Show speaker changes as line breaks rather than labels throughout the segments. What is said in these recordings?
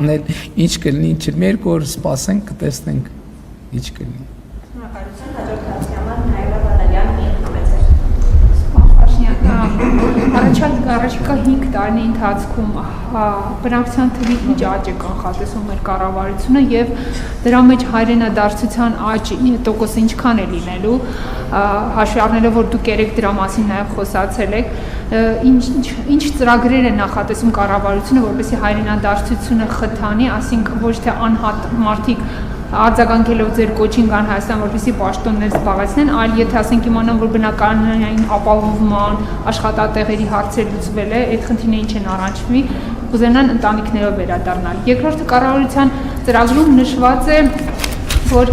Ինչ կլինի, ինչ մեր կոր սպասենք, կտեսնենք ինչ կլինի։
Շնորհակալություն, հաջորդ հարցի համար Նաիրա Բադալյան միգամեցեր։
Առաջիկա 5 տարիների ընթացքում բնակչության թվի ինչ աճ է կանխատեսում մեր կառավարությունը եւ դրա մեջ հայրենադարձության աճի տոկոսը ինչքան է լինելու, հաշվի առնելով որ դուք երեք դրա մասին նաեւ խոսացել եք, ինչ ծրագրեր է նախատեսում կառավարությունը, որպեսզի հայրենադարձությունը խթանի, ասինքն ոչ թե անհատ մարդիկ արձագանքելով ձեր կոչին կան Հայաստան, որպեսզի պաշտոններ զբաղեցնեն, այլ եթե ասենք իմանան, որ բնակարանային ապահովման, աշխատատեղերի հարցեր լուծվել է, այդ խնդիրները ինչ են առնչվի, կուզենան ընտանիքներով վերադառնալ։ Երկրորդը կառավարության ծրագրում նշված է, որ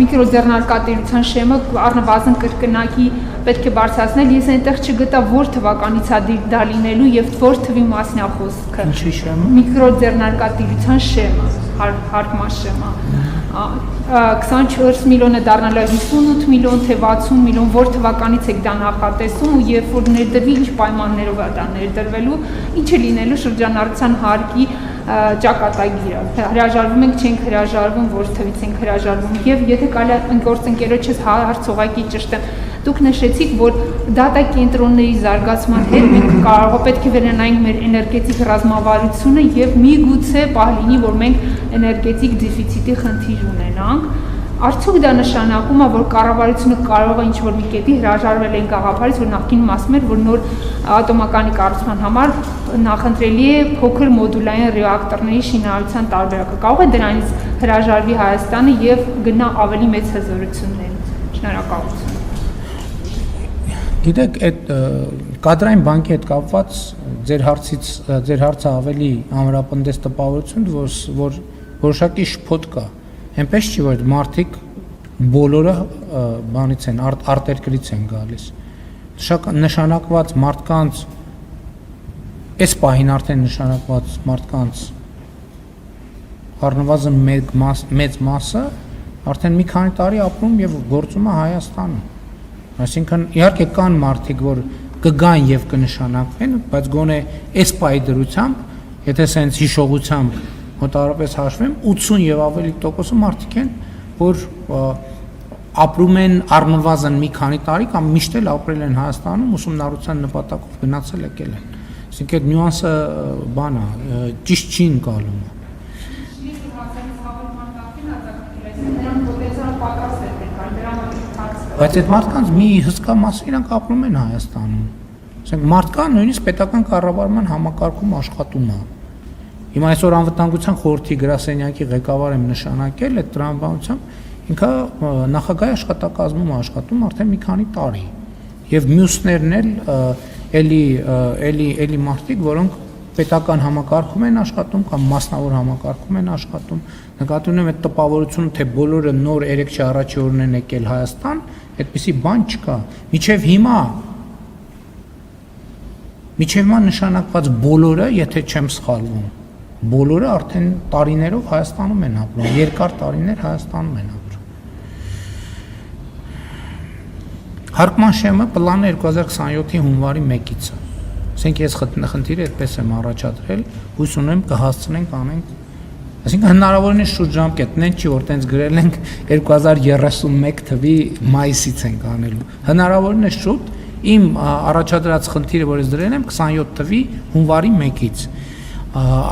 միկրոձեռնարկատիրության շեմը առնվազն կրկնակի պետք է բարձրացնել, ես այնտեղ չգտա որ թվականից է դա լինելու եւ որ թվի մասն է խոսքը։
Ինչի շեմը։
Միկրոձեռնարկատիրության շեմը, հարկման շեմը։ 24 միլիոնը դառնալու է 58 միլիոն, թե 60 միլիոն, որ թվականից եք դա նախատեսում ու երբ որ ներդրվի, ինչ պայմաններով է դա ներդրվելու, ինչ է լինելու շրջանառության հարկի ճակատագիրը, հրաժարվում ենք, չենք հրաժարվում, որ թվից ենք հրաժարվում եւ եթե կարելի է գործընկերոջս հարցողակի ճշտեմ, դուք նշեցիք, որ դատա կենտրոնների զարգացման հետ մենք կարող պետք է վերանայենք մեր էներգետիկ ռազմավարությունը եւ միգուցե պահ լինի, որ մենք էներգետիկ դեֆիցիտի խնդիր ունենանք, արդյոք դա նշանակում է, որ կառավարությունը կարող է ինչ-որ մի կետի հրաժարվել այն գաղափարից, որ նախկինում ասում էր, որ նոր ատոմականի կառուցման համար նախընտրելի է փոքր մոդուլային ռեակտորների շինարարության տարբերակը։ Կարող է դրանից հրաժարվի Հայաստանը եւ գնա ավելի մեծ հզորությունների։ Շնորհակալություն։
Գիտեք, այդ կադրային բանկի հետ կապված ձեր հարցը ավելի ամրապնդեց տպավորություն, որ որոշակի շփոթ կա։ Այնպես չի, որ մարդիկ բոլորը բանից են, արտերկրից են գալիս։ Նշանակված մարդկանց, այս պահին արդեն նշանակված մարդկանց առնվազն մեծ մասը արդեն մի քանի տարի ապրում եւ գործում է Հայաստանում։ Այսինքն իհարկե կան մարդիկ, որ կգան եւ կնշանակվեն, բայց գոնե այս պահի դրությամբ, եթե սենց հիշողությամբ մոտավորապես հաշվեմ 80 եւ ավելի տոկոսը մարդիկ են, որ ապրում են առնվազն մի քանի տարի կամ միշտ էլ ապրել են Հայաստանում, ուսումնառության նպատակով գնացել եկել են։ Այսինքն այդ նյուանսը բան է, ճիշտ չի ընկալում։ Բայց այդ մարդկանց մի հսկա մասը իրանք ապրում են Հայաստանում։ Ասենք մարդկան նույնիսկ պետական կառավարման համակարգում աշխատում է։ Հիմա այսօր անվտանգության խորհրդի գրասենյակի ղեկավար եմ նշանակել այդ տրամաբանությամբ, ինքը նախագահի աշխատակազմում է աշխատում արդեն մի քանի տարի։ Եվ մյուսներն էլ էլի մարդիկ, որոնք պետական համակարգում են աշխատում կամ մասնավոր համակարգում են աշխատում, նկատի ունեմ այդ տպավորությունը, թե բոլորը նոր 3 առաջի օրն են եկել Հայաստան, այդպիսի բան չկա։ Միջև հիմա նշանակված բոլորը, եթե չեմ սխալվում, բոլորը արդեն տարիներով Հայաստանում են ապրում, երկար տարիներ Հայաստանում են ապրում։ Հարկման շեմը պլանը 2027-ի հունվարի 1-ից է։ Ասենք ես խնդիրը այդպես եմ առաջադրել, հույս ունեմ կհասցնենք անենք։ Այսինքն հնարավորինս շուրջ ժամկետն չի, որ տենց գրել ենք 2031 թվի մայիսից ենք անելու։ Հնարավորինս շուտ իմ առաջադրած խնդիրը, որ ես դրել եմ 27 թվի հունվարի 1-ից։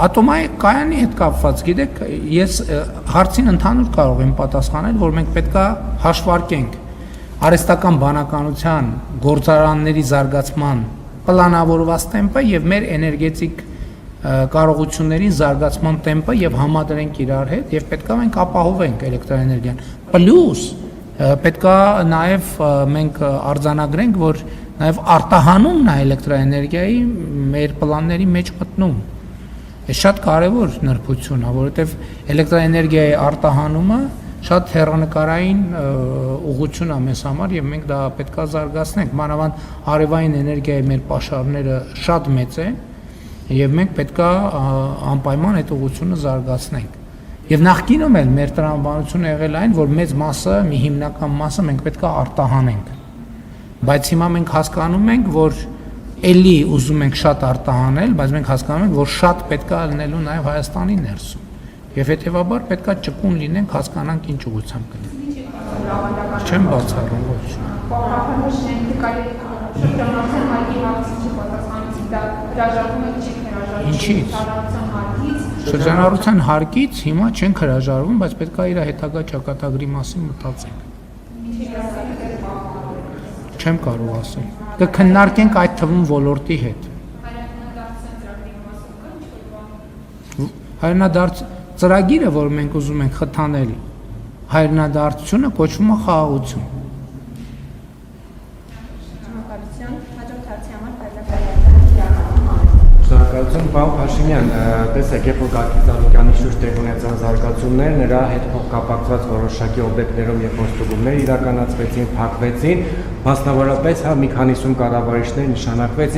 Ատոմային կայանի հետ կապված, գիտեք, ես հարցին ընդհանուր կարող եմ պատասխանել, որ մենք պետք է հաշվարկենք արհեստական բանականության գործարանների զարգացման պլանավորված տեմպը եւ մեր էներգետիկ կարողությունների զարգացման տեմպը եւ համադրենք իրար հետ եւ պետք է մենք ապահովենք էլեկտրաէներգիան։ Պլյուս պետք է նաեւ մենք արձանագրենք, որ նաեւ արտահանումն է էլեկտրաէներգիայի մեր պլանների մեջ մտնում։ Այս շատ կարևոր նրբություն է, որովհետեւ էլեկտրաէներգիայի արտահանումը շատ հեռանկարային ուղղություն է մեզ համար եւ մենք դա պետք է զարգացնենք, մանավանդ արևային էներգիայի մեր պաշարները շատ մեծ են եւ մենք պետք է անպայման այդ ուղղությունը զարգացնենք։ Եվ նախկինում էլ մեր տրամաբանությունը եղել այն, որ մեծ մասը, մի հիմնական մասը մենք պետք է արտահանենք։ Բայց հիմա մենք հասկանում ենք, որ էլի ուզում ենք շատ արտահանել, բայց մենք հասկանում ենք, որ շատ պետք է լինելու նաև Հայաստանի ներսում։ Եվ հետեւաբար պետք է ճկուն լինենք, հասկանանք ինչ ուղղությամբ գնանք։ Չեմ բացառում ոչ։
Պահպանողներն կարելի շրջանառության հարկի հարցը պատասխանեցիք, դա հրաժարվում եք չեք հրաժարվում։
Ինչի՞ց։
Շրջանառության հարկից
Շրջանառության հարկից հիմա չենք հրաժարվում, բայց պետք է իր հետագա ճակատագրի մասին մտածենք։ Չեմ կարող ասել։ Կքննարկենք այդ թվում ոլորտի հետ։ Հայրենադարձ ծրագիրը, որ մենք ուզում ենք խթանել, հայրենադարձությունը կոչվում է խաղաղություն։
Հաջորդ հարցի համար փայլատակարարական
Շնորհակալություն, պարոն Փաշինյան, տեսեք, երբ որ Գագիկ Ծառուկյանի շուրջ տեղի ունեցան զարգացումներ, նրա հետ փոխկապակցված որոշակի օբյեկտներում երբ որ ստուգումներ իրականացվեցին, փակվեցին, մասնավորապես մի քանիսում կառավարիչներ նշանակվեցին